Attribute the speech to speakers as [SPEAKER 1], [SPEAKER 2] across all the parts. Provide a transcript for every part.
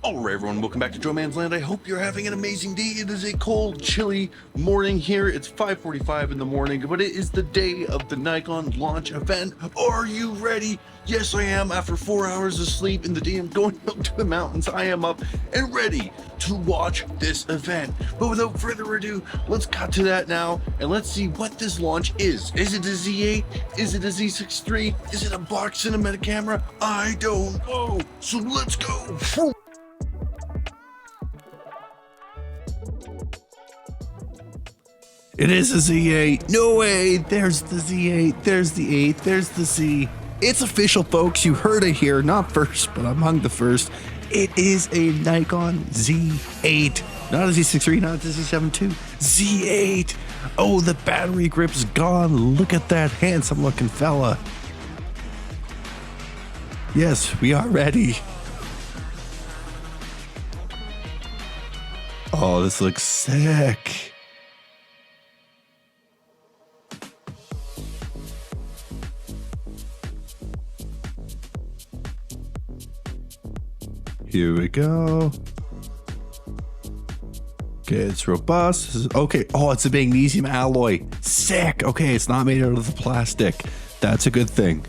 [SPEAKER 1] Alright everyone, welcome back to Joe Man's Land. I hope you're having an amazing day. It is a cold, chilly morning here. It's 5:45 in the morning, but it is the day of the Nikon launch event. Are you ready? Yes, I am. After 4 hours of sleep in the day, I'm going up to the mountains. I am up and ready to watch this event. But without further ado, let's cut to that now and let's see what this launch is. Is it a Z8? Is it a Z6 III? Is it a box cinematic camera? I don't know. So let's go. It is a Z8. No way. There's the Z8. There's the 8. There's the Z. It's official, folks. You heard it here. Not first, but among the first. It is a Nikon Z8. Not a Z6 III, not a Z7 II. Z8. Oh, the battery grip's gone. Look at that handsome looking fella. Yes, we are ready. Oh, this looks sick. Here we go. Okay, it's robust. Okay, oh, it's a magnesium alloy. Sick. Okay, it's not made out of the plastic. That's a good thing.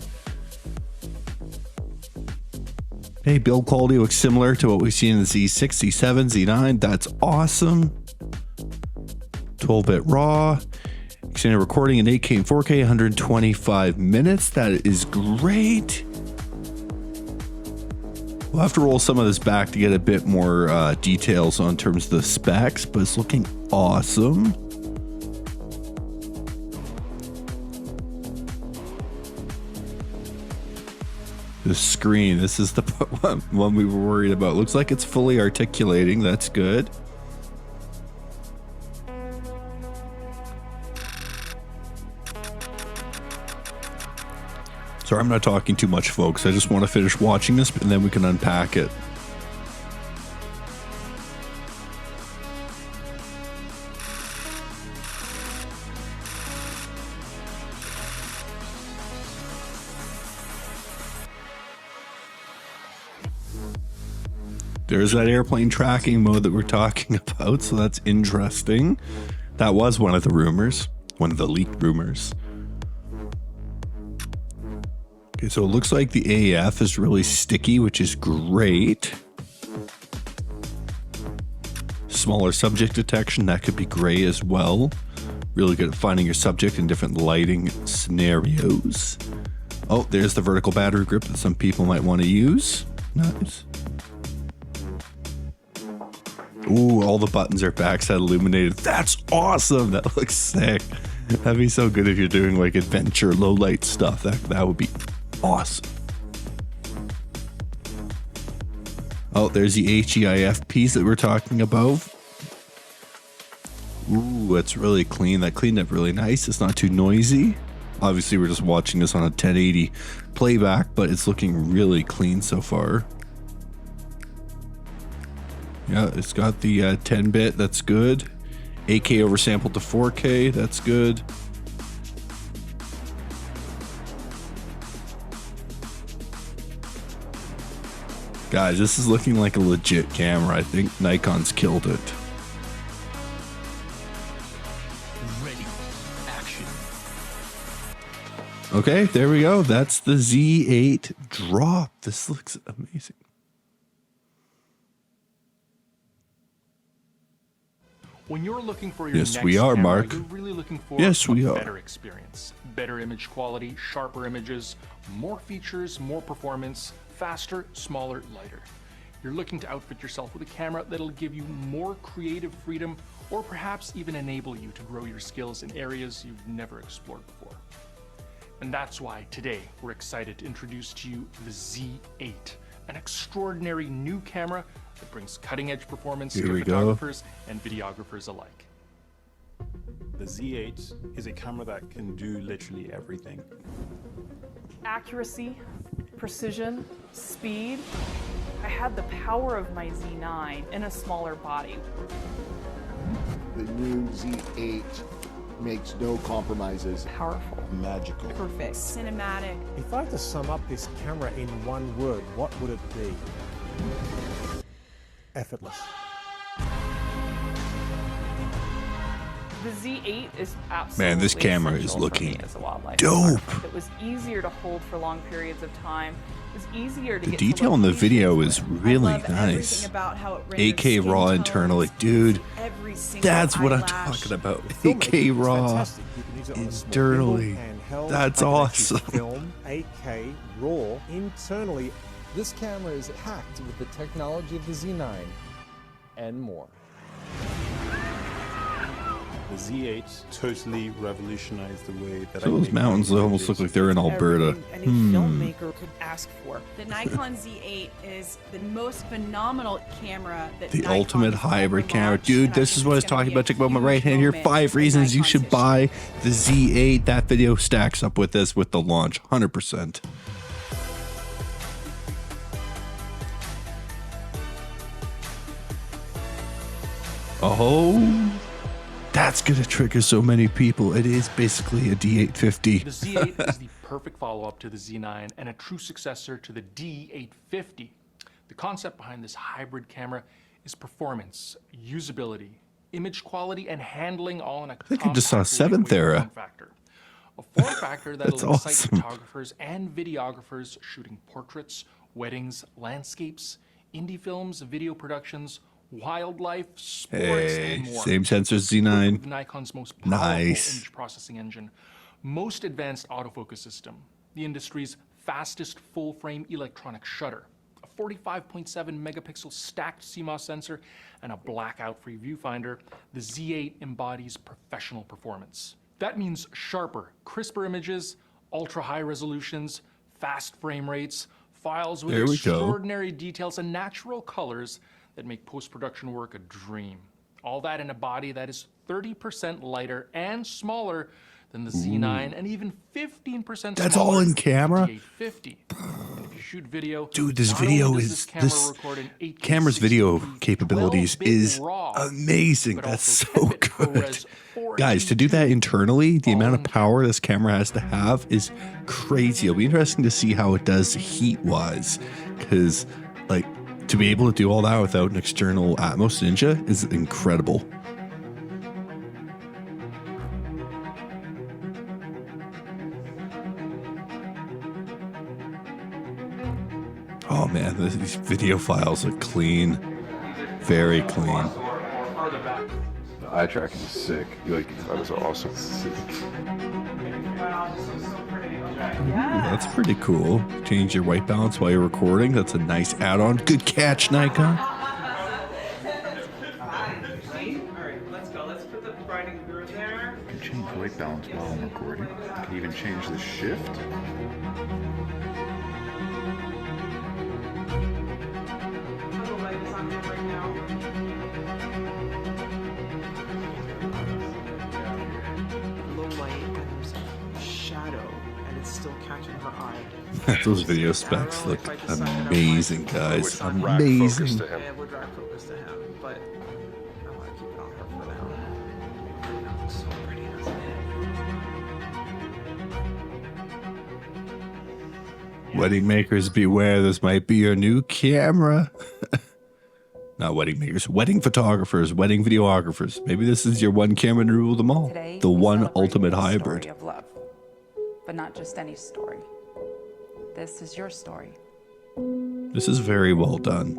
[SPEAKER 1] Hey, build quality looks similar to what we've seen in the Z6, Z7, Z9. That's awesome. 12-bit RAW. Extended recording in 8K and 4K, 125 minutes. That is great. We'll have to roll some of this back to get a bit more details on terms of the specs, but it's looking awesome. The screen, this is the one we were worried about. Looks like it's fully articulating. That's good. Sorry, I'm not talking too much, folks. I just want to finish watching this, and then we can unpack it. There's that airplane tracking mode that we're talking about, so that's interesting. That was one of the rumors, one of the leaked rumors. Okay, so it looks like the AF is really sticky, which is great. Smaller subject detection, that could be great as well. Really good at finding your subject in different lighting scenarios. Oh, there's the vertical battery grip that some people might want to use. Nice. Ooh, all the buttons are backside illuminated. That's awesome. That looks sick. That'd be so good if you're doing like adventure, low light stuff. That would be awesome. Oh, there's the HEIF piece that we're talking about. Ooh, it's really clean. That cleaned up really nice. It's not too noisy. Obviously, we're just watching this on a 1080 playback, but it's looking really clean so far. Yeah, it's got the 10-bit. That's good. 8K oversampled to 4K. That's good. Guys, this is looking like a legit camera. I think Nikon's killed it.
[SPEAKER 2] Ready. Action.
[SPEAKER 1] Okay, there we go. That's the Z8 drop. This looks amazing.
[SPEAKER 2] When you're looking for your
[SPEAKER 1] Yes,
[SPEAKER 2] next
[SPEAKER 1] we are,
[SPEAKER 2] camera,
[SPEAKER 1] Mark.
[SPEAKER 2] you're really looking for
[SPEAKER 1] Yes, we
[SPEAKER 2] a
[SPEAKER 1] are.
[SPEAKER 2] better experience. Better image quality, sharper images, more features, more performance, faster, smaller, lighter. You're looking to outfit yourself with a camera that'll give you more creative freedom or perhaps even enable you to grow your skills in areas you've never explored before. And that's why today we're excited to introduce to you the Z8, an extraordinary new camera that brings cutting-edge performance to photographers and videographers alike.
[SPEAKER 3] The Z8 is a camera that can do literally everything.
[SPEAKER 4] Accuracy, precision, speed. I had the power of my Z9 in a smaller body.
[SPEAKER 5] The new Z8 makes no compromises.
[SPEAKER 4] Powerful.
[SPEAKER 5] Magical.
[SPEAKER 4] Perfect. Cinematic.
[SPEAKER 6] If I had to sum up this camera in one word, what would it be?
[SPEAKER 3] effortless.
[SPEAKER 4] The Z8 is absolutely
[SPEAKER 1] Man, this camera is
[SPEAKER 4] essential for
[SPEAKER 1] looking
[SPEAKER 4] me as a wildlife
[SPEAKER 1] dope.
[SPEAKER 4] photographer. It was easier to hold for long periods of time. It was easier to
[SPEAKER 1] The
[SPEAKER 4] get
[SPEAKER 1] detail in the
[SPEAKER 4] locations
[SPEAKER 1] video
[SPEAKER 4] with.
[SPEAKER 1] is
[SPEAKER 4] I
[SPEAKER 1] really
[SPEAKER 4] love
[SPEAKER 1] nice.
[SPEAKER 4] everything about how it renders
[SPEAKER 1] 8K
[SPEAKER 4] skin
[SPEAKER 1] raw
[SPEAKER 4] tones,
[SPEAKER 1] internally, dude.
[SPEAKER 4] every single
[SPEAKER 1] That's what I'm
[SPEAKER 4] eyelash.
[SPEAKER 1] talking about.
[SPEAKER 3] Filmmaking
[SPEAKER 1] 8K
[SPEAKER 3] is
[SPEAKER 1] raw
[SPEAKER 3] fantastic. You can use it on a small
[SPEAKER 1] internally.
[SPEAKER 3] gimbal, handheld.
[SPEAKER 1] That's
[SPEAKER 3] I can actually
[SPEAKER 1] awesome.
[SPEAKER 3] Film 8K raw internally.
[SPEAKER 6] This camera is packed with the technology of the Z9 and more.
[SPEAKER 3] The Z8 totally revolutionized the way that I
[SPEAKER 1] Those
[SPEAKER 3] make
[SPEAKER 1] mountains
[SPEAKER 3] my
[SPEAKER 1] almost
[SPEAKER 3] videos.
[SPEAKER 1] look like they're in Alberta.
[SPEAKER 7] Everything any filmmaker could ask for.
[SPEAKER 8] The Nikon Z8 is the most phenomenal camera that
[SPEAKER 1] The
[SPEAKER 8] Nikon
[SPEAKER 1] ultimate
[SPEAKER 8] has
[SPEAKER 1] hybrid
[SPEAKER 8] ever
[SPEAKER 1] camera.
[SPEAKER 8] launched,
[SPEAKER 1] Dude,
[SPEAKER 8] and I
[SPEAKER 1] this
[SPEAKER 8] think
[SPEAKER 1] is what I was
[SPEAKER 8] it's gonna
[SPEAKER 1] talking
[SPEAKER 8] be
[SPEAKER 1] about.
[SPEAKER 8] a
[SPEAKER 1] Check out my
[SPEAKER 8] huge
[SPEAKER 1] right hand here.
[SPEAKER 8] moment
[SPEAKER 1] 5
[SPEAKER 8] in
[SPEAKER 1] reasons you
[SPEAKER 8] Nikon's
[SPEAKER 1] should
[SPEAKER 8] history.
[SPEAKER 1] buy the Z8. That video stacks up with this with the launch. 100%. Oh, that's going to trigger so many people. It is basically a D850.
[SPEAKER 2] The Z8 is the perfect follow-up to the Z9 and a true successor to the D850. The concept behind this hybrid camera is performance, usability, image quality, and handling all in a
[SPEAKER 1] think I just saw
[SPEAKER 2] compact,
[SPEAKER 1] seventh
[SPEAKER 2] lightweight
[SPEAKER 1] era.
[SPEAKER 2] form factor. A form factor that'll
[SPEAKER 1] That's
[SPEAKER 2] excite
[SPEAKER 1] awesome.
[SPEAKER 2] photographers and videographers shooting portraits, weddings, landscapes, indie films, video productions, wildlife, sports,
[SPEAKER 1] Hey,
[SPEAKER 2] and more.
[SPEAKER 1] same sensor
[SPEAKER 2] With
[SPEAKER 1] Z9.
[SPEAKER 2] Nikon's most powerful
[SPEAKER 1] Nice.
[SPEAKER 2] image processing engine, most advanced autofocus system, the industry's fastest full-frame electronic shutter, a 45.7 megapixel stacked CMOS sensor, and a blackout-free viewfinder, the Z8 embodies professional performance. That means sharper, crisper images, ultra-high resolutions, fast frame rates, files with
[SPEAKER 1] There we go.
[SPEAKER 2] extraordinary details and natural colors that make post-production work a dream. All that in a body that is 30% lighter and smaller than the Z9 and even 15%
[SPEAKER 1] That's
[SPEAKER 2] smaller
[SPEAKER 1] all in
[SPEAKER 2] than
[SPEAKER 1] camera?
[SPEAKER 2] the D850. And if you shoot video,
[SPEAKER 1] Dude, this
[SPEAKER 2] not
[SPEAKER 1] video
[SPEAKER 2] only does
[SPEAKER 1] is
[SPEAKER 2] camera
[SPEAKER 1] this
[SPEAKER 2] record in 8K
[SPEAKER 1] camera's video
[SPEAKER 2] 60p,
[SPEAKER 1] capabilities
[SPEAKER 2] 12-bit
[SPEAKER 1] is
[SPEAKER 2] RAW,
[SPEAKER 1] amazing.
[SPEAKER 2] but
[SPEAKER 1] That's
[SPEAKER 2] also
[SPEAKER 1] so
[SPEAKER 2] 10-bit
[SPEAKER 1] good.
[SPEAKER 2] ProRes 4K
[SPEAKER 1] Guys, to do that internally, the
[SPEAKER 2] all
[SPEAKER 1] amount
[SPEAKER 2] in
[SPEAKER 1] of power this camera has to have is crazy. It'll be interesting to see how it does heat-wise, because like to be able to do all that without an external Atmos Ninja is incredible. Oh man, these video files are clean, very clean.
[SPEAKER 9] The eye tracking is sick. Like, that is awesome.
[SPEAKER 1] That's pretty cool. Change your white balance while you're recording. That's a nice add-on. Good catch, Nikon.
[SPEAKER 7] Alright, let's go. Let's put the riding through there.
[SPEAKER 9] I can change white balance while I'm recording. I can even change the shift.
[SPEAKER 7] The light is on there right now. Low light and there's a shadow and it's still catching her eye.
[SPEAKER 1] Those video specs look amazing, guys.
[SPEAKER 9] Rack focus
[SPEAKER 1] Amazing.
[SPEAKER 9] to him.
[SPEAKER 7] And it would drag focus to him, but I want to keep it on her for now. That looks so pretty, doesn't it?
[SPEAKER 1] Wedding makers beware, this might be your new camera. Not wedding makers, wedding photographers, wedding videographers. Maybe this is your one camera to rule them all.
[SPEAKER 10] Today,
[SPEAKER 1] The
[SPEAKER 10] we
[SPEAKER 1] one
[SPEAKER 10] celebrate
[SPEAKER 1] ultimate
[SPEAKER 10] the
[SPEAKER 1] hybrid.
[SPEAKER 10] story of love, but not just any story. This is your story.
[SPEAKER 1] This is very well done.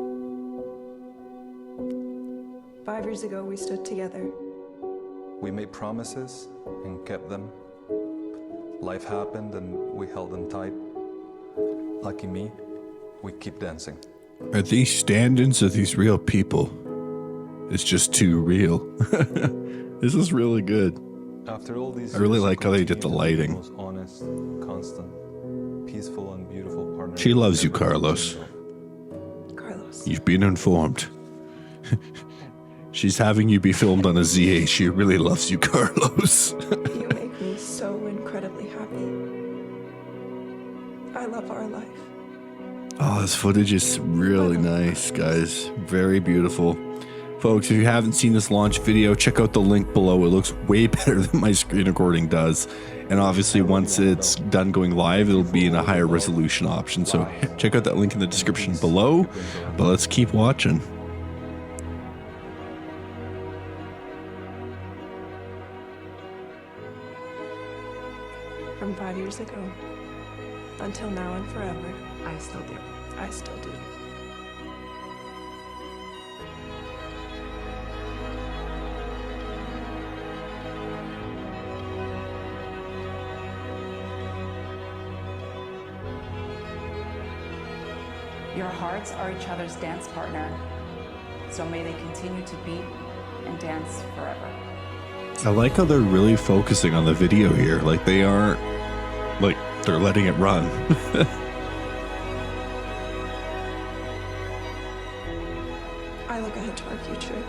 [SPEAKER 11] 5 years ago, we stood together.
[SPEAKER 6] We made promises and kept them. Life happened and we held them tight. Lucky me, we keep dancing.
[SPEAKER 1] Are these stand-ins or these real people? It's just too real. This is really good.
[SPEAKER 6] After all these
[SPEAKER 1] I really
[SPEAKER 6] years,
[SPEAKER 1] like how they did the
[SPEAKER 6] continue to be
[SPEAKER 1] lighting.
[SPEAKER 6] most honest, constant, peaceful, and beautiful partner.
[SPEAKER 1] She loves you, Carlos.
[SPEAKER 11] Carlos.
[SPEAKER 1] You've been informed. She's having you be filmed on a Z8. She really loves you, Carlos.
[SPEAKER 11] You make me so incredibly happy. I love our life.
[SPEAKER 1] Oh, this footage is really nice, guys. Very beautiful. Folks, if you haven't seen this launch video, check out the link below. It looks way better than my screen recording does. And obviously, once it's done going live, it'll be in a higher resolution option. So check out that link in the description below. But let's keep watching.
[SPEAKER 11] 5 years ago. Until now and forever.
[SPEAKER 7] I still do.
[SPEAKER 11] I still do.
[SPEAKER 10] Your hearts are each other's dance partner, so may they continue to beat and dance forever.
[SPEAKER 1] I like how they're really focusing on the video here. Like they aren't, like they're letting it run.
[SPEAKER 11] I look ahead to our future.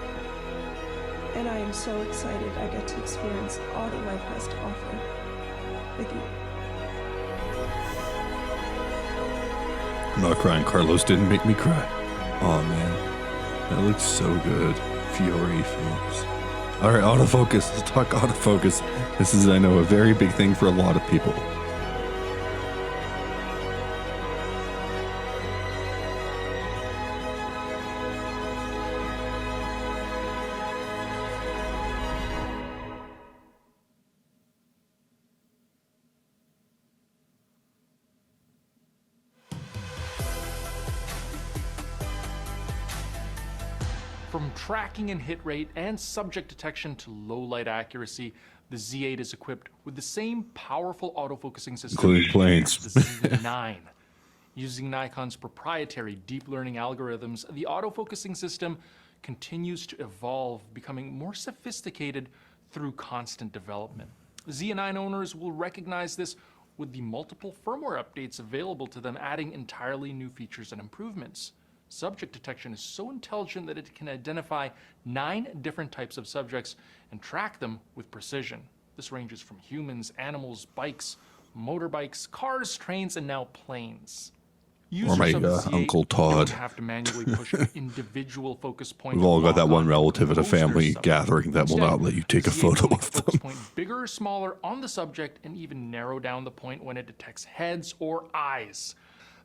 [SPEAKER 11] And I am so excited I get to experience all that life has to offer with you.
[SPEAKER 1] I'm not crying. Carlos didn't make me cry. Oh man, that looks so good. Fiore films. All right, autofocus. Let's talk autofocus. This is, I know, a very big thing for a lot of people.
[SPEAKER 2] From tracking and hit rate and subject detection to low light accuracy, the Z8 is equipped with the same powerful autofocusing system
[SPEAKER 1] Including planes.
[SPEAKER 2] as the Z9. Using Nikon's proprietary deep learning algorithms, the autofocusing system continues to evolve, becoming more sophisticated through constant development. Z9 owners will recognize this with the multiple firmware updates available to them, adding entirely new features and improvements. Subject detection is so intelligent that it can identify 9 different types of subjects and track them with precision. This ranges from humans, animals, bikes, motorbikes, cars, trains, and now planes.
[SPEAKER 1] Or my
[SPEAKER 2] Users of the Z8
[SPEAKER 1] Uncle Todd.
[SPEAKER 2] don't have to manually push an individual focus point.
[SPEAKER 1] We've all got that
[SPEAKER 2] lock
[SPEAKER 1] one
[SPEAKER 2] on
[SPEAKER 1] relative at a
[SPEAKER 2] most their
[SPEAKER 1] family
[SPEAKER 2] subject.
[SPEAKER 1] gathering that will
[SPEAKER 2] Instead,
[SPEAKER 1] not let you take a
[SPEAKER 2] the Z8
[SPEAKER 1] photo
[SPEAKER 2] can make
[SPEAKER 1] of
[SPEAKER 2] focus
[SPEAKER 1] them.
[SPEAKER 2] point bigger or smaller on the subject and even narrow down the point when it detects heads or eyes.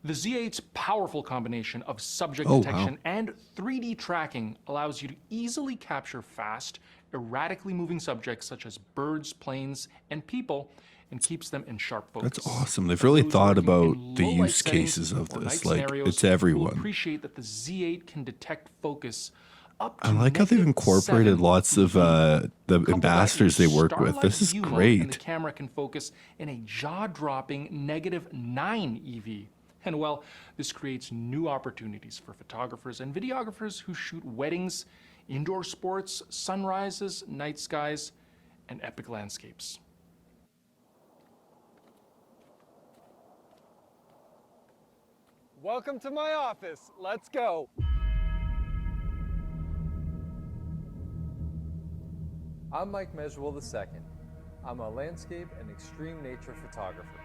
[SPEAKER 2] The Z8's powerful combination of subject detection and 3D tracking allows you to easily capture fast, erratically moving subjects such as birds, planes, and people, and keeps them in sharp focus.
[SPEAKER 1] That's awesome. They've
[SPEAKER 2] For
[SPEAKER 1] really
[SPEAKER 2] those
[SPEAKER 1] thought
[SPEAKER 2] working
[SPEAKER 1] about
[SPEAKER 2] in
[SPEAKER 1] the
[SPEAKER 2] low light
[SPEAKER 1] use
[SPEAKER 2] settings
[SPEAKER 1] cases of
[SPEAKER 2] or night
[SPEAKER 1] this. Like,
[SPEAKER 2] scenarios,
[SPEAKER 1] it's
[SPEAKER 2] you'll
[SPEAKER 1] everyone.
[SPEAKER 2] appreciate that the Z8 can detect focus up to
[SPEAKER 1] I like how they've incorporated
[SPEAKER 2] -7
[SPEAKER 1] lots of
[SPEAKER 2] EV.
[SPEAKER 1] the
[SPEAKER 2] Couple
[SPEAKER 1] ambassadors
[SPEAKER 2] that
[SPEAKER 1] they
[SPEAKER 2] in
[SPEAKER 1] work with.
[SPEAKER 2] starlight
[SPEAKER 1] This is
[SPEAKER 2] view mode,
[SPEAKER 1] great.
[SPEAKER 2] And the camera can focus in a jaw-dropping -9 EV. And well, this creates new opportunities for photographers and videographers who shoot weddings, indoor sports, sunrises, night skies, and epic landscapes.
[SPEAKER 12] Welcome to my office. Let's go. I'm Mike Measurewell II. I'm a landscape and extreme nature photographer.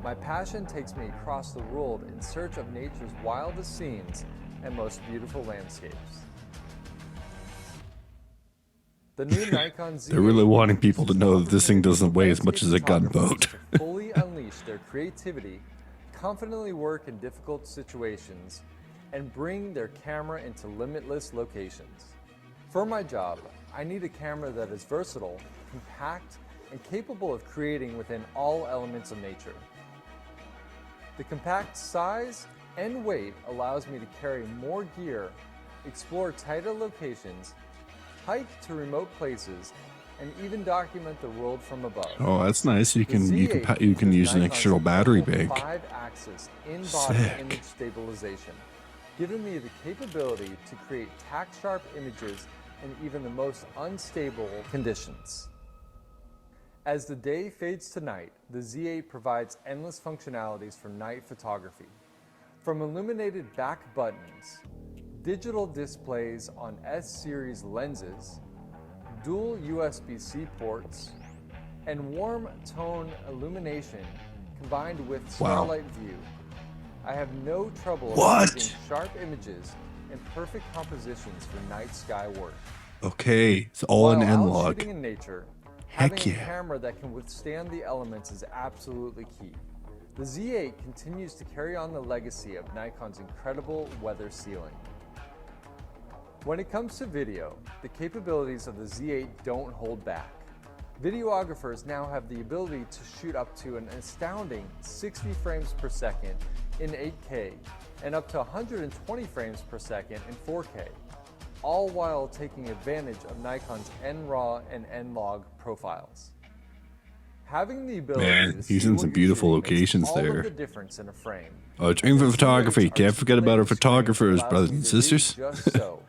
[SPEAKER 12] My passion takes me across the world in search of nature's wildest scenes and most beautiful landscapes. The new Nikon Z8
[SPEAKER 1] They're really wanting people to
[SPEAKER 12] is
[SPEAKER 1] know that this thing doesn't weigh as much
[SPEAKER 12] landscape
[SPEAKER 1] as a
[SPEAKER 12] photographers
[SPEAKER 1] gunboat.
[SPEAKER 12] to fully unleash their creativity, confidently work in difficult situations, and bring their camera into limitless locations. For my job, I need a camera that is versatile, compact, and capable of creating within all elements of nature. The compact size and weight allows me to carry more gear, explore tighter locations, hike to remote places, and even document the world from above.
[SPEAKER 1] Oh, that's nice. You
[SPEAKER 12] The
[SPEAKER 1] can
[SPEAKER 12] Z8
[SPEAKER 1] you can use an
[SPEAKER 12] Nikon's
[SPEAKER 1] external battery
[SPEAKER 12] powerful
[SPEAKER 1] bank.
[SPEAKER 12] 5-axis in-body
[SPEAKER 1] Sick.
[SPEAKER 12] image stabilization, giving me the capability to create tack-sharp images in even the most unstable conditions. As the day fades to night, the Z8 provides endless functionalities for night photography. From illuminated back buttons, digital displays on S-series lenses, dual USB-C ports, and warm tone illumination combined with starlight view, I have no trouble achieving sharp images and perfect compositions for night sky work.
[SPEAKER 1] Okay, it's all in
[SPEAKER 12] While out
[SPEAKER 1] analog.
[SPEAKER 12] shooting in nature,
[SPEAKER 1] Heck
[SPEAKER 12] having
[SPEAKER 1] yeah.
[SPEAKER 12] a camera that can withstand the elements is absolutely key. The Z8 continues to carry on the legacy of Nikon's incredible weather sealing. When it comes to video, the capabilities of the Z8 don't hold back. Videographers now have the ability to shoot up to an astounding 60 frames per second in 8K and up to 120 frames per second in 4K, all while taking advantage of Nikon's NRAW and NLOG profiles. Having the ability to see
[SPEAKER 13] he's in some
[SPEAKER 12] what you're
[SPEAKER 13] beautiful
[SPEAKER 12] shooting makes
[SPEAKER 13] locations
[SPEAKER 12] all
[SPEAKER 13] there.
[SPEAKER 12] of the difference in a frame.
[SPEAKER 13] Oh, dream for photography.
[SPEAKER 12] Z8s
[SPEAKER 13] Can't forget about our
[SPEAKER 12] are
[SPEAKER 13] photographers,
[SPEAKER 12] allows
[SPEAKER 13] brothers
[SPEAKER 12] me
[SPEAKER 13] and
[SPEAKER 12] to do
[SPEAKER 13] sisters.
[SPEAKER 12] Just so.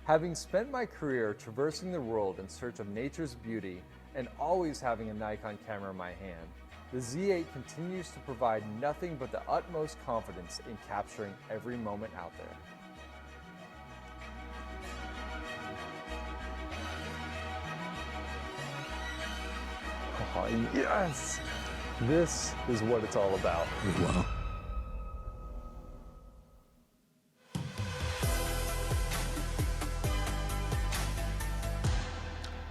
[SPEAKER 12] Having spent my career traversing the world in search of nature's beauty and always having a Nikon camera in my hand, the Z8 continues to provide nothing but the utmost confidence in capturing every moment out there. Oh, yes! This is what it's all about.
[SPEAKER 13] Wow.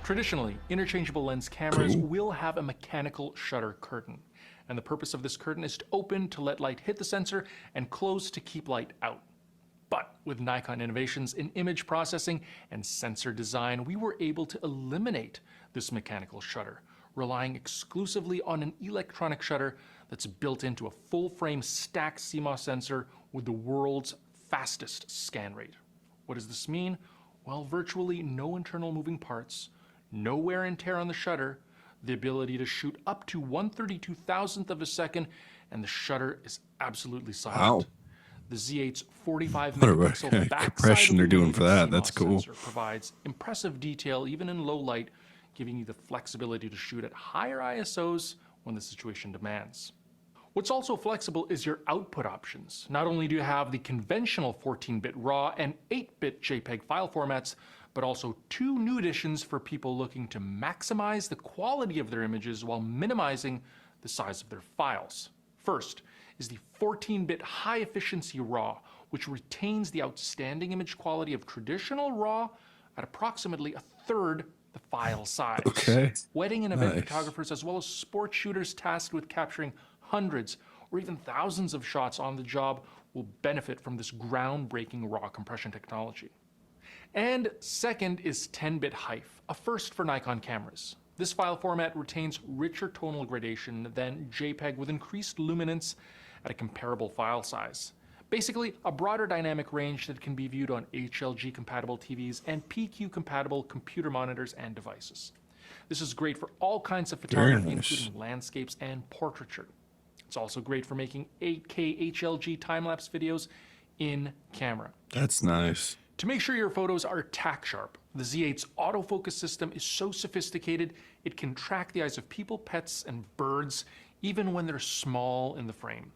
[SPEAKER 2] Traditionally, interchangeable lens cameras will have a mechanical shutter curtain, and the purpose of this curtain is to open to let light hit the sensor and close to keep light out. But with Nikon innovations in image processing and sensor design, we were able to eliminate this mechanical shutter, relying exclusively on an electronic shutter that's built into a full-frame stacked CMOS sensor with the world's fastest scan rate. What does this mean? Well, virtually no internal moving parts, no wear and tear on the shutter, the ability to shoot up to 1/32,000th of a second, and the shutter is absolutely silent.
[SPEAKER 13] Wow.
[SPEAKER 2] The Z8's 45
[SPEAKER 13] What a
[SPEAKER 2] megapixel backside
[SPEAKER 13] compression
[SPEAKER 2] of
[SPEAKER 13] they're
[SPEAKER 2] the
[SPEAKER 13] doing for that.
[SPEAKER 2] CMOS
[SPEAKER 13] That's cool.
[SPEAKER 2] sensor provides impressive detail even in low light, giving you the flexibility to shoot at higher ISOs when the situation demands. What's also flexible is your output options. Not only do you have the conventional 14-bit RAW and 8-bit JPEG file formats, but also two new additions for people looking to maximize the quality of their images while minimizing the size of their files. First is the 14-bit high-efficiency RAW, which retains the outstanding image quality of traditional RAW at approximately a third the file size.
[SPEAKER 13] Okay.
[SPEAKER 2] Wedding and event
[SPEAKER 13] Nice.
[SPEAKER 2] photographers as well as sport shooters tasked with capturing hundreds or even thousands of shots on the job will benefit from this groundbreaking RAW compression technology. And second is 10-bit HEIF, a first for Nikon cameras. This file format retains richer tonal gradation than JPEG with increased luminance at a comparable file size. Basically, a broader dynamic range that can be viewed on HLG-compatible TVs and PQ-compatible computer monitors and devices. This is great for all kinds of photography,
[SPEAKER 13] nice.
[SPEAKER 2] including landscapes and portraiture. It's also great for making 8K HLG time-lapse videos in camera.
[SPEAKER 13] That's nice.
[SPEAKER 2] To make sure your photos are tack sharp, the Z8's autofocus system is so sophisticated it can track the eyes of people, pets, and birds even when they're small in the frame.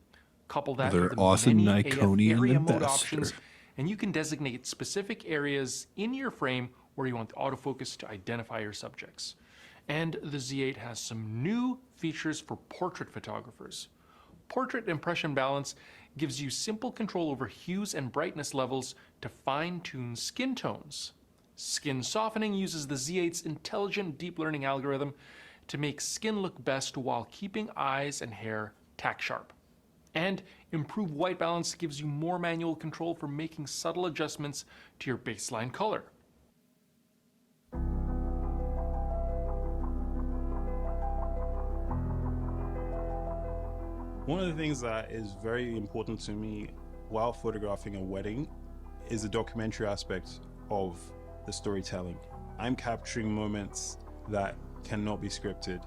[SPEAKER 2] Couple that
[SPEAKER 13] They're
[SPEAKER 2] with the
[SPEAKER 13] awesome
[SPEAKER 2] many AF
[SPEAKER 13] Nikonian
[SPEAKER 2] area mode
[SPEAKER 13] ambassador.
[SPEAKER 2] options, and you can designate specific areas in your frame where you want the autofocus to identify your subjects. And the Z8 has some new features for portrait photographers. Portrait impression balance gives you simple control over hues and brightness levels to fine-tune skin tones. Skin softening uses the Z8's intelligent deep learning algorithm to make skin look best while keeping eyes and hair tack sharp. And improved white balance gives you more manual control for making subtle adjustments to your baseline color.
[SPEAKER 3] One of the things that is very important to me while photographing a wedding is the documentary aspect of the storytelling. I'm capturing moments that cannot be scripted.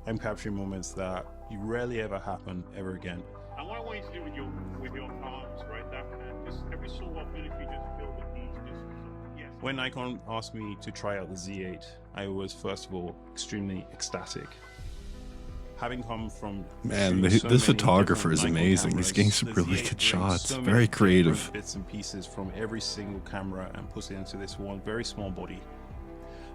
[SPEAKER 3] I'm capturing moments that rarely ever happen ever again.
[SPEAKER 14] And what I want you to do with your arms, right, that hand, just every so often if you just feel the need to just, yes.
[SPEAKER 3] When Nikon asked me to try out the Z8, I was first of all extremely ecstatic. Having come from
[SPEAKER 13] Man,
[SPEAKER 3] shooting so
[SPEAKER 13] this
[SPEAKER 3] many
[SPEAKER 13] photographer is
[SPEAKER 3] different Nikon
[SPEAKER 13] amazing. He's
[SPEAKER 3] cameras,
[SPEAKER 13] getting some
[SPEAKER 3] the
[SPEAKER 13] really
[SPEAKER 3] Z8
[SPEAKER 13] good
[SPEAKER 3] brings
[SPEAKER 13] shots.
[SPEAKER 3] so many
[SPEAKER 13] Very creative.
[SPEAKER 3] different bits and pieces from every single camera and puts it into this one very small body.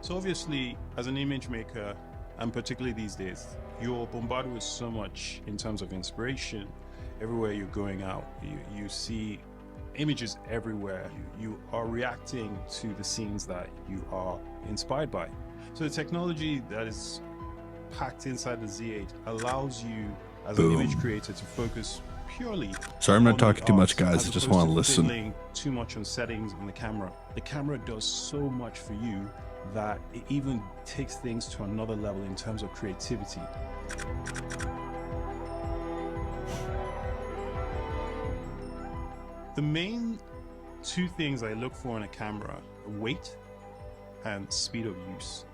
[SPEAKER 3] So obviously, as an image maker, and particularly these days, you're bombarded with so much in terms of inspiration. Everywhere you're going out, you see images everywhere. You are reacting to the scenes that you are inspired by. So the technology that is packed inside the Z8 allows you as an image creator to focus purely.
[SPEAKER 13] Sorry, I'm not
[SPEAKER 3] on
[SPEAKER 13] talking
[SPEAKER 3] the
[SPEAKER 13] too much,
[SPEAKER 3] art,
[SPEAKER 13] guys.
[SPEAKER 3] as
[SPEAKER 13] I just
[SPEAKER 3] opposed
[SPEAKER 13] want to
[SPEAKER 3] to
[SPEAKER 13] listen.
[SPEAKER 3] fiddling too much on settings on the camera. The camera does so much for you that it even takes things to another level in terms of creativity. The main two things I look for in a camera are weight and speed of use.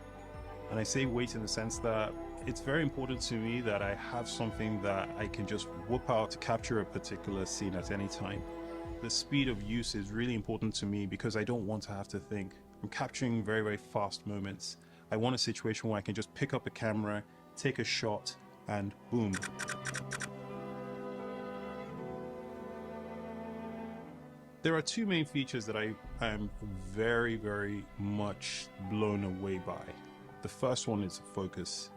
[SPEAKER 3] And I say weight in the sense that it's very important to me that I have something that I can just whoop out to capture a particular scene at any time. The speed of use is really important to me because I don't want to have to think. I'm capturing very, very fast moments. I want a situation where I can just pick up a camera, take a shot, and boom. There are two main features that I am very, very much blown away by. The first one is focus.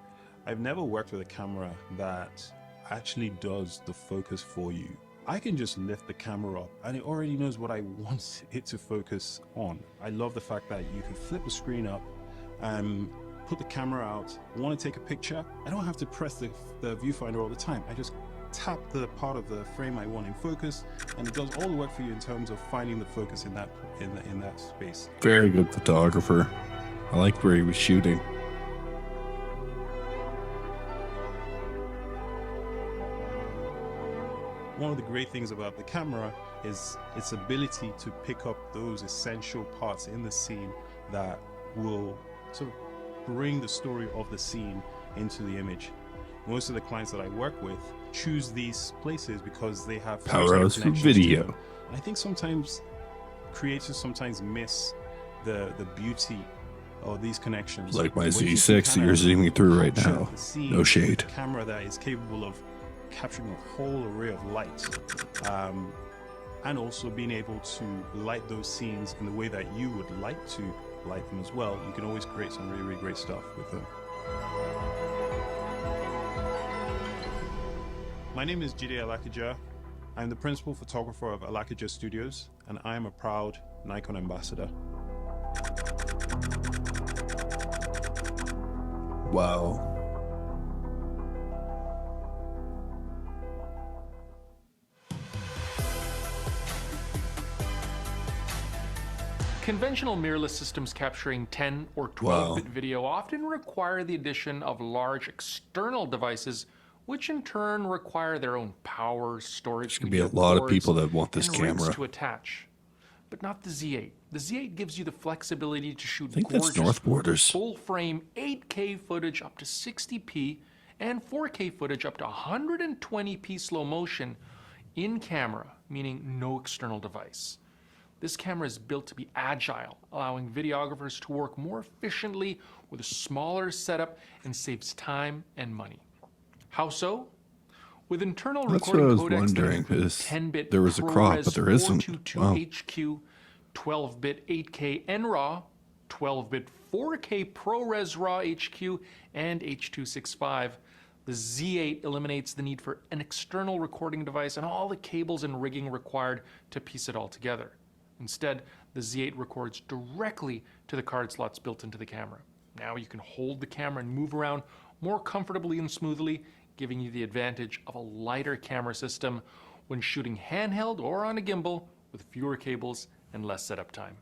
[SPEAKER 3] I've never worked with a camera that actually does the focus for you. I can just lift the camera up and it already knows what I want it to focus on. I love the fact that you can flip the screen up and put the camera out. I want to take a picture. I don't have to press the viewfinder all the time. I just tap the part of the frame I want in focus, and it does all the work for you in terms of finding the focus in that space.
[SPEAKER 13] Very good photographer. I liked where he was shooting.
[SPEAKER 3] One of the great things about the camera is its ability to pick up those essential parts in the scene that will sort of bring the story of the scene into the image. Most of the clients that I work with choose these places because they have
[SPEAKER 13] Power-ups for video.
[SPEAKER 3] I think sometimes creators miss the beauty of these connections.
[SPEAKER 13] Like my Z6 that you're zooming through right now. No shade.
[SPEAKER 3] A camera that is capable of capturing a whole array of light, and also being able to light those scenes in the way that you would like to light them as well. You can always create some really, really great stuff with them. My name is Jide Alakija. I'm the principal photographer of Alakija Studios, and I am a proud Nikon ambassador.
[SPEAKER 13] Wow.
[SPEAKER 2] Conventional mirrorless systems capturing 10 or 12-bit video often require the addition of large external devices, which in turn require their own power, storage,
[SPEAKER 13] There's going to be a lot of people that want this camera.
[SPEAKER 2] To attach. But not the Z8. The Z8 gives you the flexibility to shoot
[SPEAKER 13] gorgeous
[SPEAKER 2] full-frame 8K footage up to 60p and 4K footage up to 120p slow motion in camera, meaning no external device. This camera is built to be agile, allowing videographers to work more efficiently with a smaller setup and saves time and money. How so? With internal recording codecs that include 10-bit
[SPEAKER 13] there was a crop, but there isn't.
[SPEAKER 2] 422
[SPEAKER 13] Wow.
[SPEAKER 2] HQ, 12-bit 8K NRAW, 12-bit 4K ProRes RAW HQ, and H.265. The Z8 eliminates the need for an external recording device and all the cables and rigging required to piece it all together. Instead, the Z8 records directly to the card slots built into the camera. Now you can hold the camera and move around more comfortably and smoothly, giving you the advantage of a lighter camera system when shooting handheld or on a gimbal with fewer cables and less setup time.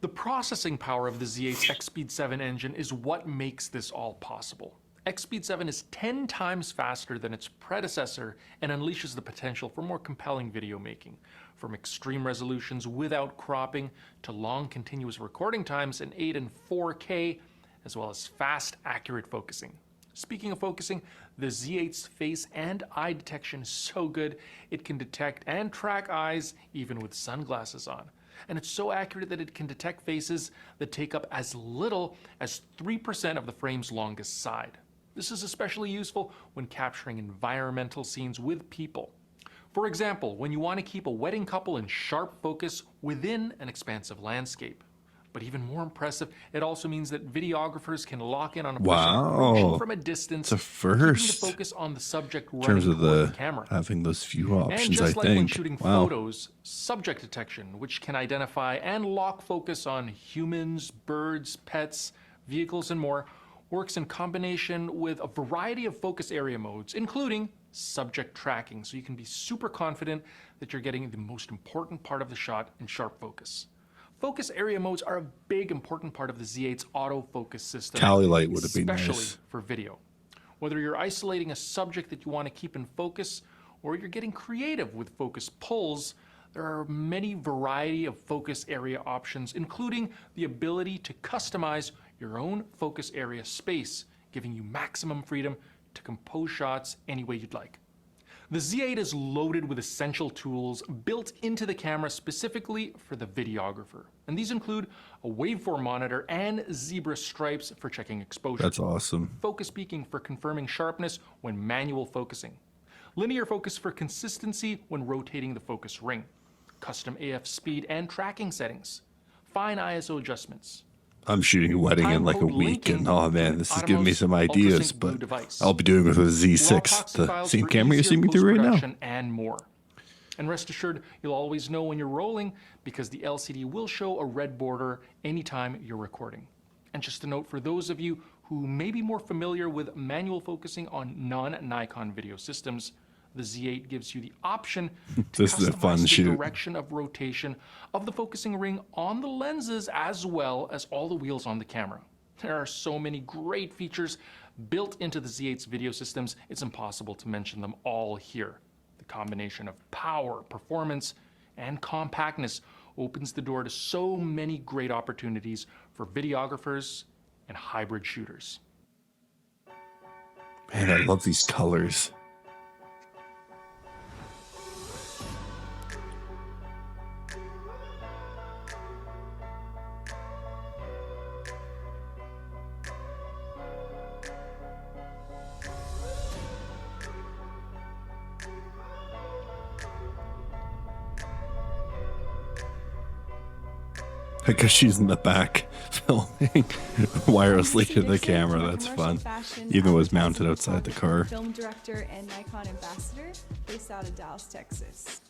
[SPEAKER 2] The processing power of the Z8's X-Speed 7 engine is what makes this all possible. X-Speed 7 is 10 times faster than its predecessor and unleashes the potential for more compelling video making, from extreme resolutions without cropping to long continuous recording times in 8 and 4K, as well as fast, accurate focusing. Speaking of focusing, the Z8's face and eye detection is so good it can detect and track eyes even with sunglasses on. And it's so accurate that it can detect faces that take up as little as 3% of the frame's longest side. This is especially useful when capturing environmental scenes with people. For example, when you want to keep a wedding couple in sharp focus within an expansive landscape. But even more impressive, it also means that videographers can lock in on a person from a distance,
[SPEAKER 13] it's a first
[SPEAKER 2] keeping the focus on the subject
[SPEAKER 13] in terms
[SPEAKER 2] running
[SPEAKER 13] of
[SPEAKER 2] toward the camera.
[SPEAKER 13] having those few options.
[SPEAKER 2] And just
[SPEAKER 13] I
[SPEAKER 2] like when
[SPEAKER 13] think.
[SPEAKER 2] shooting
[SPEAKER 13] Wow.
[SPEAKER 2] photos, subject detection, which can identify and lock focus on humans, birds, pets, vehicles, and more, works in combination with a variety of focus area modes, including subject tracking, so you can be super confident that you're getting the most important part of the shot in sharp focus. Focus area modes are a big important part of the Z8's autofocus system.
[SPEAKER 13] Tally light would have been
[SPEAKER 2] especially
[SPEAKER 13] nice.
[SPEAKER 2] for video. Whether you're isolating a subject that you want to keep in focus, or you're getting creative with focus pulls, there are many variety of focus area options, including the ability to customize your own focus area space, giving you maximum freedom to compose shots any way you'd like. The Z8 is loaded with essential tools built into the camera specifically for the videographer. And these include a waveform monitor and zebra stripes for checking exposure.
[SPEAKER 13] That's awesome.
[SPEAKER 2] Focus peaking for confirming sharpness when manual focusing. Linear focus for consistency when rotating the focus ring. Custom AF speed and tracking settings. Fine ISO adjustments.
[SPEAKER 13] I'm shooting a wedding in like a week, and oh man, this is giving me some ideas, but I'll be doing it with a Z6, the same camera you're seeing me through right now.
[SPEAKER 2] And more. And rest assured, you'll always know when you're rolling because the LCD will show a red border anytime you're recording. And just a note for those of you who may be more familiar with manual focusing on non-Nikon video systems, the Z8 gives you the option to
[SPEAKER 13] This is a fun
[SPEAKER 2] customize the
[SPEAKER 13] shoot.
[SPEAKER 2] direction of rotation of the focusing ring on the lenses as well as all the wheels on the camera. There are so many great features built into the Z8's video systems, it's impossible to mention them all here. The combination of power, performance, and compactness opens the door to so many great opportunities for videographers and hybrid shooters.
[SPEAKER 13] Man, I love these colors. I guess she's in the back filming wirelessly to the camera. That's fun. Even though it was mounted outside the car.
[SPEAKER 8] Film director and Nikon ambassador based out of Dallas, Texas.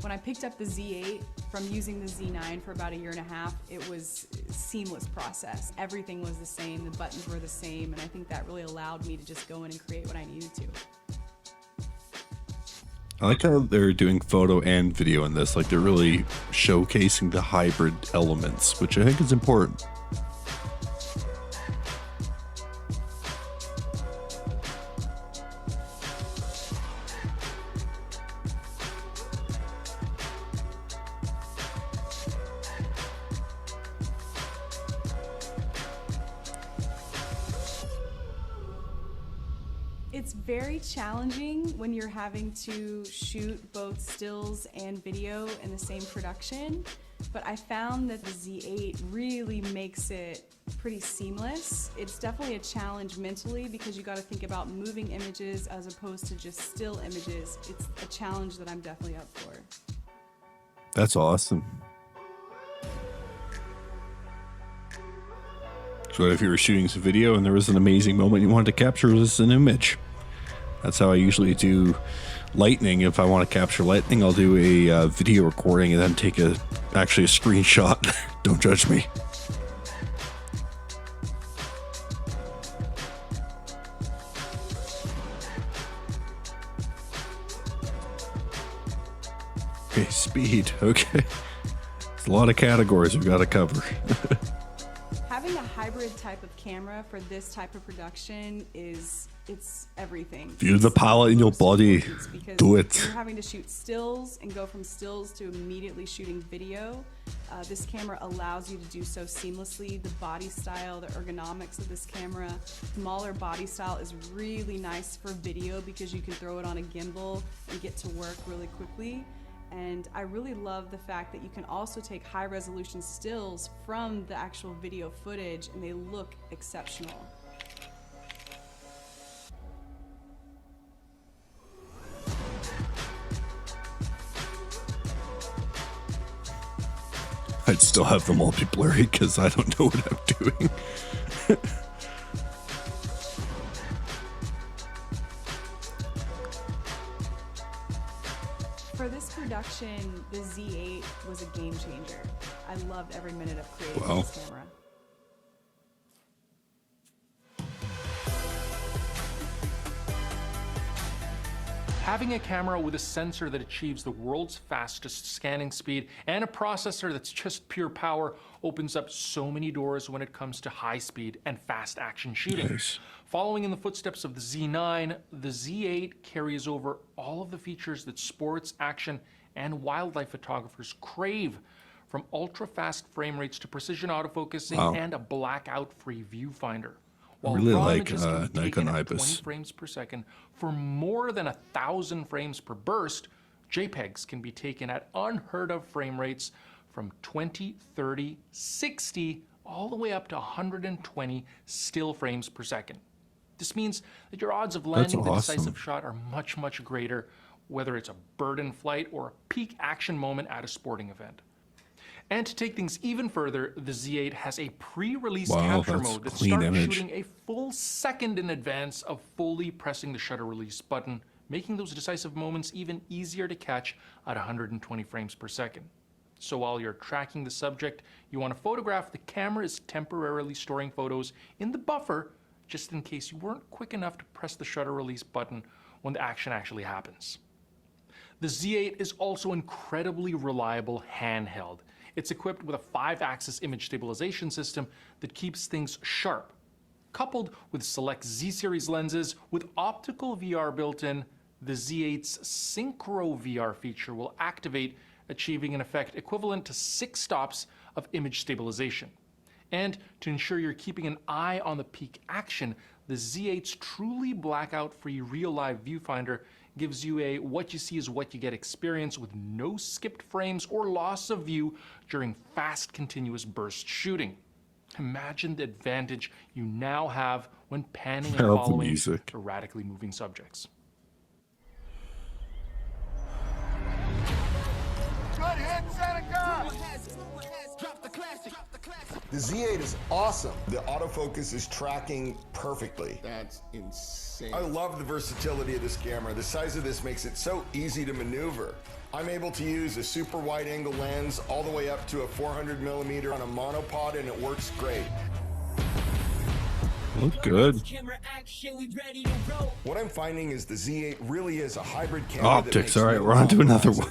[SPEAKER 8] When I picked up the Z8 from using the Z9 for about a year and a half, it was a seamless process. Everything was the same, the buttons were the same, and I think that really allowed me to just go in and create what I needed to.
[SPEAKER 13] I like how they're doing photo and video in this. Like they're really showcasing the hybrid elements, which I think is important.
[SPEAKER 8] It's very challenging when you're having to shoot both stills and video in the same production, but I found that the Z8 really makes it pretty seamless. It's definitely a challenge mentally because you got to think about moving images as opposed to just still images. It's a challenge that I'm definitely up for.
[SPEAKER 13] That's awesome. So if you were shooting some video and there was an amazing moment you wanted to capture as an image, that's how I usually do lightning. If I want to capture lightning, I'll do a video recording and then take actually a screenshot. Don't judge me. Okay, speed. Okay. It's a lot of categories we've got to cover.
[SPEAKER 8] Having a hybrid type of camera for this type of production it's everything.
[SPEAKER 13] View the palette in your body. Do it.
[SPEAKER 8] You're having to shoot stills and go from stills to immediately shooting video. This camera allows you to do so seamlessly. The body style, the ergonomics of this camera, smaller body style is really nice for video because you can throw it on a gimbal and get to work really quickly. And I really love the fact that you can also take high resolution stills from the actual video footage and they look exceptional.
[SPEAKER 13] I'd still have them all be blurry because I don't know what I'm doing.
[SPEAKER 8] For this production, the Z8 was a game changer. I loved every minute of creating this camera.
[SPEAKER 2] Having a camera with a sensor that achieves the world's fastest scanning speed and a processor that's just pure power opens up so many doors when it comes to high speed and fast action shooting.
[SPEAKER 13] Nice.
[SPEAKER 2] Following in the footsteps of the Z9, the Z8 carries over all of the features that sports, action, and wildlife photographers crave, from ultra-fast frame rates to precision autofocusing and a blackout-free viewfinder. While
[SPEAKER 13] really
[SPEAKER 2] raw
[SPEAKER 13] like
[SPEAKER 2] images can be taken
[SPEAKER 13] Nikon
[SPEAKER 2] at 20
[SPEAKER 13] IBIS.
[SPEAKER 2] frames per second for more than 1,000 frames per burst, JPEGs can be taken at unheard of frame rates from 20, 30, 60, all the way up to 120 still frames per second. This means that your odds of landing the decisive shot are much, much greater, whether it's a bird in flight or a peak action moment at a sporting event. And to take things even further, the Z8 has a pre-release capture mode that starts shooting a full second in advance of fully pressing the shutter release button, making those decisive moments even easier to catch at 120 frames per second. So while you're tracking the subject you want to photograph, the camera is temporarily storing photos in the buffer just in case you weren't quick enough to press the shutter release button when the action actually happens. The Z8 is also incredibly reliable handheld. It's equipped with a 5-axis image stabilization system that keeps things sharp. Coupled with select Z-series lenses with optical VR built in, the Z8's Synchro VR feature will activate, achieving an effect equivalent to 6 stops of image stabilization. And to ensure you're keeping an eye on the peak action, the Z8's truly blackout-free real-live viewfinder gives you a what you see is what you get experience with no skipped frames or loss of view during fast continuous burst shooting. Imagine the advantage you now have when panning and following erratically moving subjects.
[SPEAKER 5] Good hit, Seneca! The Z8 is awesome. The autofocus is tracking perfectly. That's insane. I love the versatility of this camera. The size of this makes it so easy to maneuver. I'm able to use a super wide angle lens all the way up to a 400mm on a monopod, and it works great.
[SPEAKER 13] Look good.
[SPEAKER 5] What I'm finding is the Z8 really is a hybrid camera.
[SPEAKER 13] Optics. All right, we're on to another one.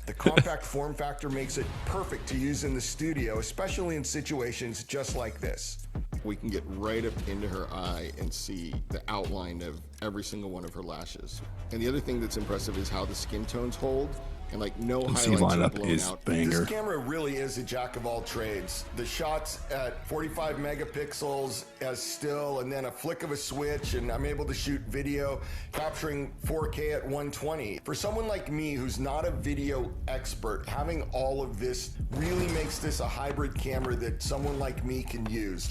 [SPEAKER 5] The compact form factor makes it perfect to use in the studio, especially in situations just like this. We can get right up into her eye and see the outline of every single one of her lashes. And the other thing that's impressive is how the skin tones hold, and like no highlights are blown out.
[SPEAKER 13] Banger.
[SPEAKER 5] This camera really is a jack of all trades. The shots at 45 megapixels as still, and then a flick of a switch, and I'm able to shoot video capturing 4K at 120. For someone like me who's not a video expert, having all of this really makes this a hybrid camera that someone like me can use.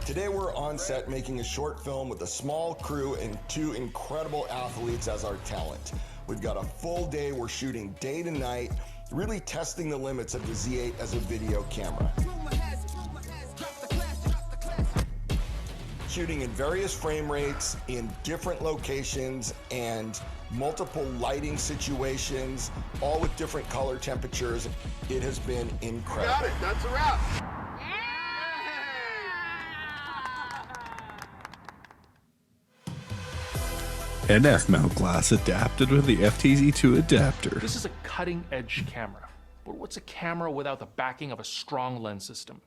[SPEAKER 5] Today we're on set making a short film with a small crew and 2 incredible athletes as our talent. We've got a full day, we're shooting day to night, really testing the limits of the Z8 as a video camera. Shooting in various frame rates, in different locations, and multiple lighting situations, all with different color temperatures. It has been incredible. Got it, that's a wrap.
[SPEAKER 13] An F-mount glass adapted with the FTZ2 adapter.
[SPEAKER 2] This is a cutting-edge camera, but what's a camera without the backing of a strong lens system?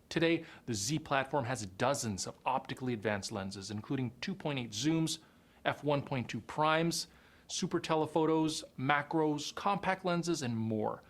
[SPEAKER 2] Today, the Z platform has dozens of optically advanced lenses, including 2.8 zooms, f1.2 primes, super telephotos, macros, compact lenses, and more.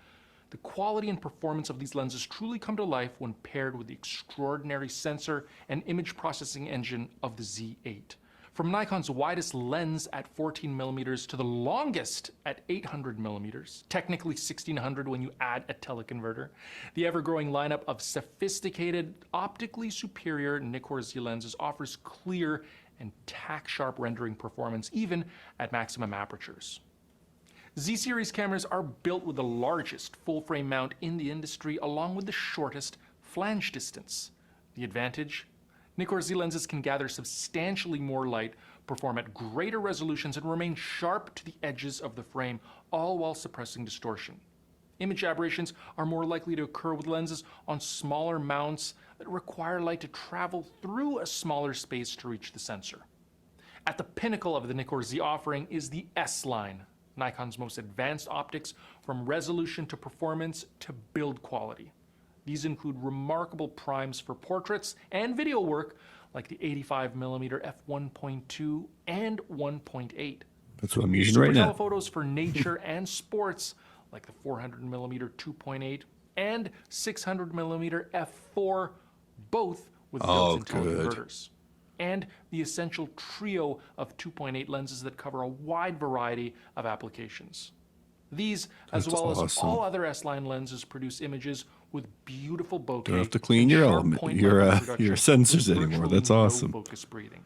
[SPEAKER 2] The quality and performance of these lenses truly come to life when paired with the extraordinary sensor and image processing engine of the Z8. From Nikon's widest lens at 14mm to the longest at 800mm, technically 1600 when you add a teleconverter, the ever-growing lineup of sophisticated, optically superior Nikon Z lenses offers clear and tack-sharp rendering performance even at maximum apertures. Z-series cameras are built with the largest full-frame mount in the industry along with the shortest flange distance. The advantage? Nikon Z lenses can gather substantially more light, perform at greater resolutions, and remain sharp to the edges of the frame, all while suppressing distortion. Image aberrations are more likely to occur with lenses on smaller mounts that require light to travel through a smaller space to reach the sensor. At the pinnacle of the Nikkor Z offering is the S line, Nikon's most advanced optics from resolution to performance to build quality. These include remarkable primes for portraits and video work like the 85mm f1.2 and 1.8.
[SPEAKER 13] That's what I'm using right now.
[SPEAKER 2] Telephotos for nature and sports like the 400mm 2.8 and 600mm f4, both with built-in tone converters. And the essential trio of 2.8 lenses that cover a wide variety of applications. These, as well as all other S-line lenses, produce images with beautiful bokeh.
[SPEAKER 13] Don't have to clean your element, your sensors anymore. That's awesome.
[SPEAKER 2] Focus breathing.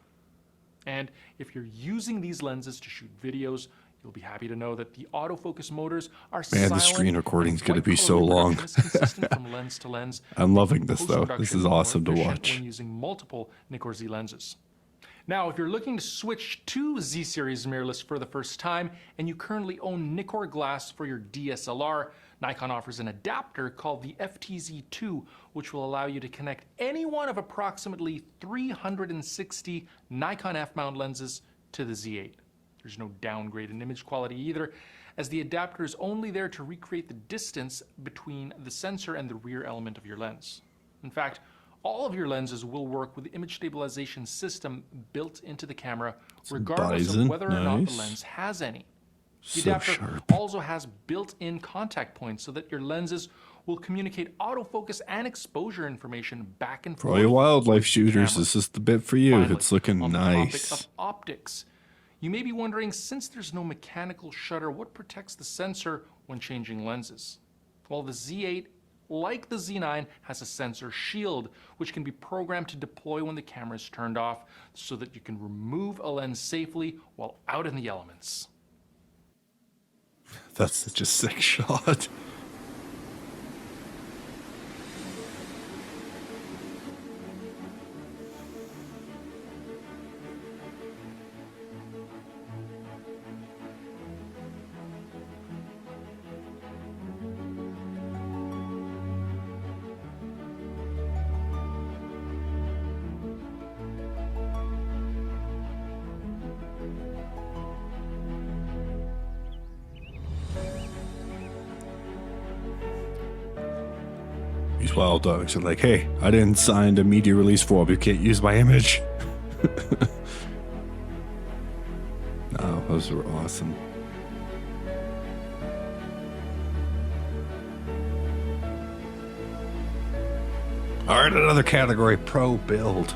[SPEAKER 2] And if you're using these lenses to shoot videos, you'll be happy to know that the autofocus motors are silent.
[SPEAKER 13] Man, the screen recording is going to be so long.
[SPEAKER 2] From lens to lens.
[SPEAKER 13] I'm loving this though. This is awesome to watch.
[SPEAKER 2] When using multiple Nikkor Z lenses. Now, if you're looking to switch to Z-series mirrorless for the first time and you currently own Nikkor glass for your DSLR, Nikon offers an adapter called the FTZ2, which will allow you to connect any one of approximately 360 Nikon f-mount lenses to the Z8. There's no downgrade in image quality either, as the adapter is only there to recreate the distance between the sensor and the rear element of your lens. In fact, all of your lenses will work with the image stabilization system built into the camera, regardless of whether or not the lens has any. The adapter also has built-in contact points so that your lenses will communicate autofocus and exposure information back and forth.
[SPEAKER 13] For all you wildlife shooters, this is the bit for you.
[SPEAKER 2] Finally,
[SPEAKER 13] it's looking
[SPEAKER 2] on
[SPEAKER 13] nice.
[SPEAKER 2] The topic of optics. You may be wondering, since there's no mechanical shutter, what protects the sensor when changing lenses? Well, the Z8, like the Z9, has a sensor shield, which can be programmed to deploy when the camera is turned off so that you can remove a lens safely while out in the elements.
[SPEAKER 13] That's such a sick shot. These wild dogs are like, hey, I didn't sign the media release form. You can't use my image. No, those were awesome. All right, another category, pro build.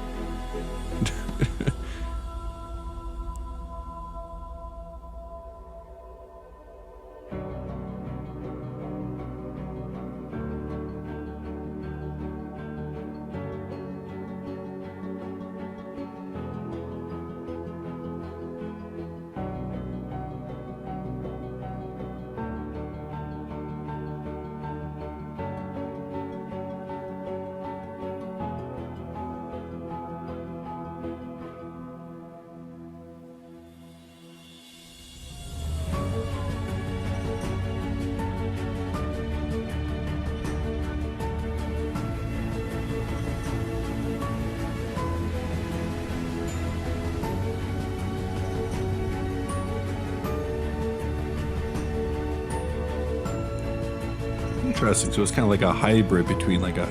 [SPEAKER 13] Interesting. So it's kind of like a hybrid between like a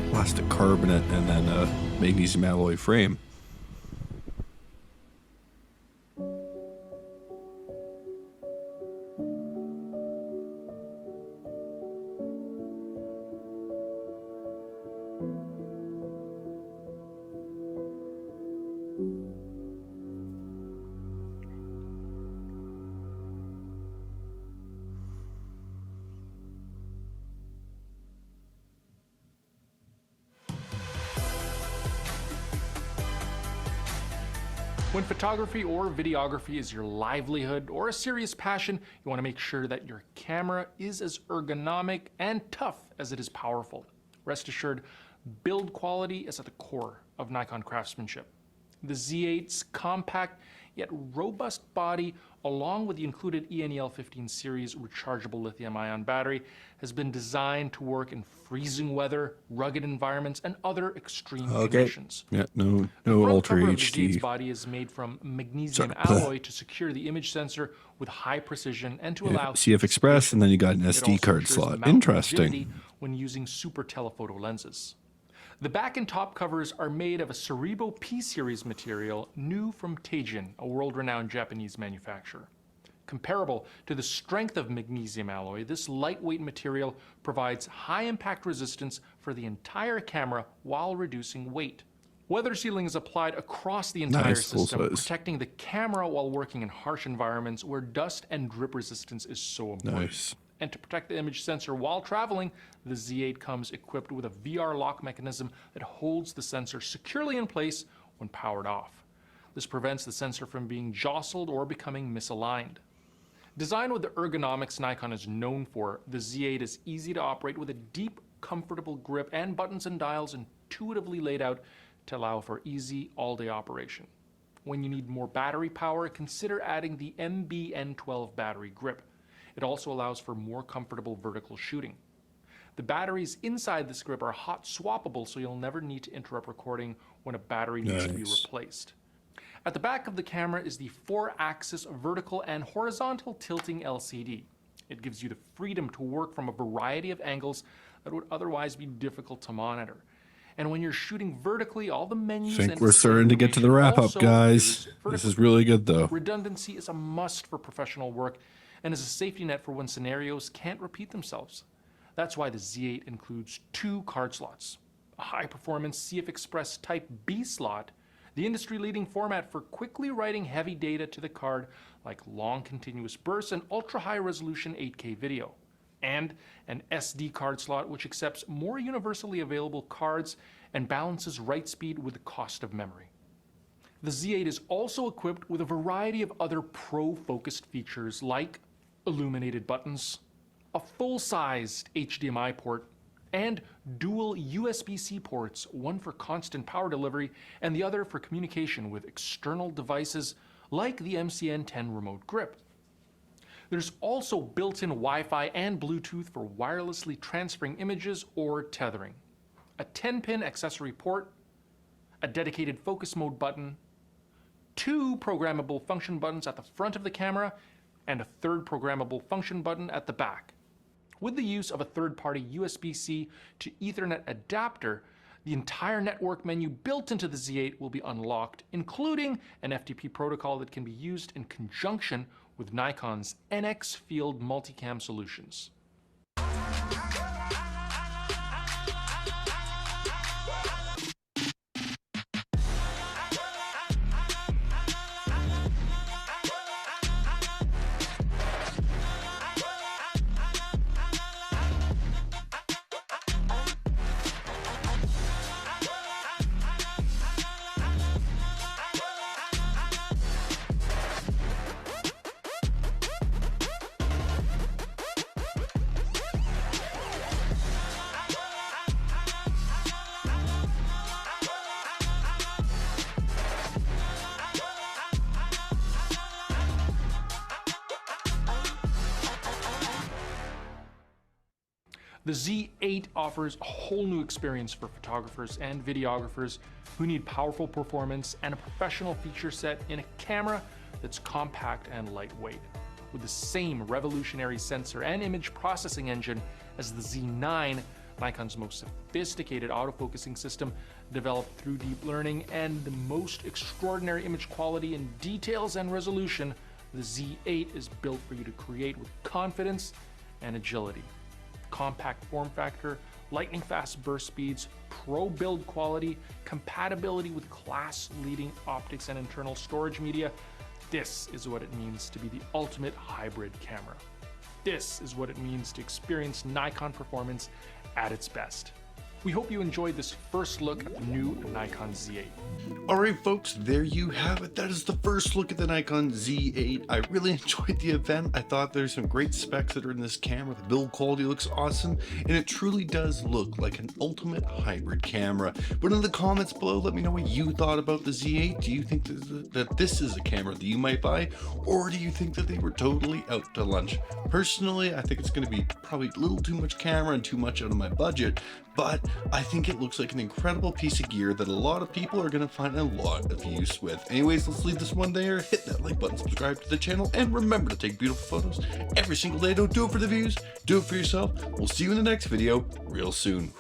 [SPEAKER 13] plastic carbonate and then a magnesium alloy frame.
[SPEAKER 2] When photography or videography is your livelihood or a serious passion, you want to make sure that your camera is as ergonomic and tough as it is powerful. Rest assured, build quality is at the core of Nikon craftsmanship. The Z8's compact yet robust body, along with the included ENEL15 series rechargeable lithium-ion battery, has been designed to work in freezing weather, rugged environments, and other extreme conditions.
[SPEAKER 13] Yeah, no
[SPEAKER 2] The front
[SPEAKER 13] Ultra
[SPEAKER 2] cover of the Z8's
[SPEAKER 13] HD.
[SPEAKER 2] body is made from magnesium
[SPEAKER 13] Sorry.
[SPEAKER 2] alloy to secure the image sensor with high precision and to
[SPEAKER 13] Yeah,
[SPEAKER 2] allow
[SPEAKER 13] CF Express, and then you got an
[SPEAKER 2] It
[SPEAKER 13] SD
[SPEAKER 2] also
[SPEAKER 13] card
[SPEAKER 2] ensures
[SPEAKER 13] slot.
[SPEAKER 2] mount
[SPEAKER 13] Interesting.
[SPEAKER 2] rigidity when using super telephoto lenses. The back and top covers are made of a Cerebo P-series material new from Teijin, a world-renowned Japanese manufacturer. Comparable to the strength of magnesium alloy, this lightweight material provides high impact resistance for the entire camera while reducing weight. Weather sealing is applied across the entire
[SPEAKER 13] Nice, full
[SPEAKER 2] system,
[SPEAKER 13] size.
[SPEAKER 2] protecting the camera while working in harsh environments where dust and drip resistance is so important.
[SPEAKER 13] Nice.
[SPEAKER 2] And to protect the image sensor while traveling, the Z8 comes equipped with a VR lock mechanism that holds the sensor securely in place when powered off. This prevents the sensor from being jostled or becoming misaligned. Designed with the ergonomics Nikon is known for, the Z8 is easy to operate with a deep, comfortable grip and buttons and dials intuitively laid out to allow for easy, all-day operation. When you need more battery power, consider adding the MB-N12 battery grip. It also allows for more comfortable vertical shooting. The batteries inside this grip are hot swappable, so you'll never need to interrupt recording when a battery needs to be
[SPEAKER 13] Nice.
[SPEAKER 2] replaced. At the back of the camera is the 4-axis vertical and horizontal tilting LCD. It gives you the freedom to work from a variety of angles that would otherwise be difficult to monitor. And when you're shooting vertically, all the menus
[SPEAKER 13] I think
[SPEAKER 2] and
[SPEAKER 13] we're starting to get to the wrap up,
[SPEAKER 2] also
[SPEAKER 13] guys.
[SPEAKER 2] appears
[SPEAKER 13] This is
[SPEAKER 2] vertically.
[SPEAKER 13] really good, though.
[SPEAKER 2] Redundancy is a must for professional work and is a safety net for when scenarios can't repeat themselves. That's why the Z8 includes 2 card slots, a high-performance CF Express Type B slot, the industry-leading format for quickly writing heavy data to the card like long continuous bursts and ultra-high-resolution 8K video, and an SD card slot which accepts more universally available cards and balances write speed with the cost of memory. The Z8 is also equipped with a variety of other pro-focused features like illuminated buttons, a full-sized HDMI port, and dual USB-C ports, one for constant power delivery and the other for communication with external devices like the MCN10 remote grip. There's also built-in Wi-Fi and Bluetooth for wirelessly transferring images or tethering, a 10-pin accessory port, a dedicated focus mode button, 2 programmable function buttons at the front of the camera, and a 3rd programmable function button at the back. With the use of a third-party USB-C to Ethernet adapter, the entire network menu built into the Z8 will be unlocked, including an FTP protocol that can be used in conjunction with Nikon's NX Field multicam solutions. The Z8 offers a whole new experience for photographers and videographers who need powerful performance and a professional feature set in a camera that's compact and lightweight. With the same revolutionary sensor and image processing engine as the Z9, Nikon's most sophisticated autofocusing system developed through deep learning and the most extraordinary image quality in details and resolution, the Z8 is built for you to create with confidence and agility. Compact form factor, lightning fast burst speeds, pro build quality, compatibility with class-leading optics and internal storage media. This is what it means to be the ultimate hybrid camera. This is what it means to experience Nikon performance at its best. We hope you enjoyed this first look at the new Nikon Z8.
[SPEAKER 1] Alright folks, there you have it. That is the first look at the Nikon Z8. I really enjoyed the event. I thought there's some great specs that are in this camera. The build quality looks awesome, and it truly does look like an ultimate hybrid camera. But in the comments below, let me know what you thought about the Z8. Do you think that this is a camera that you might buy, or do you think that they were totally out to lunch? Personally, I think it's going to be probably a little too much camera and too much out of my budget, but I think it looks like an incredible piece of gear that a lot of people are going to find a lot of use with. Anyways, let's leave this one there. Hit that like button, subscribe to the channel, and remember to take beautiful photos every single day. Don't do it for the views, do it for yourself. We'll see you in the next video real soon.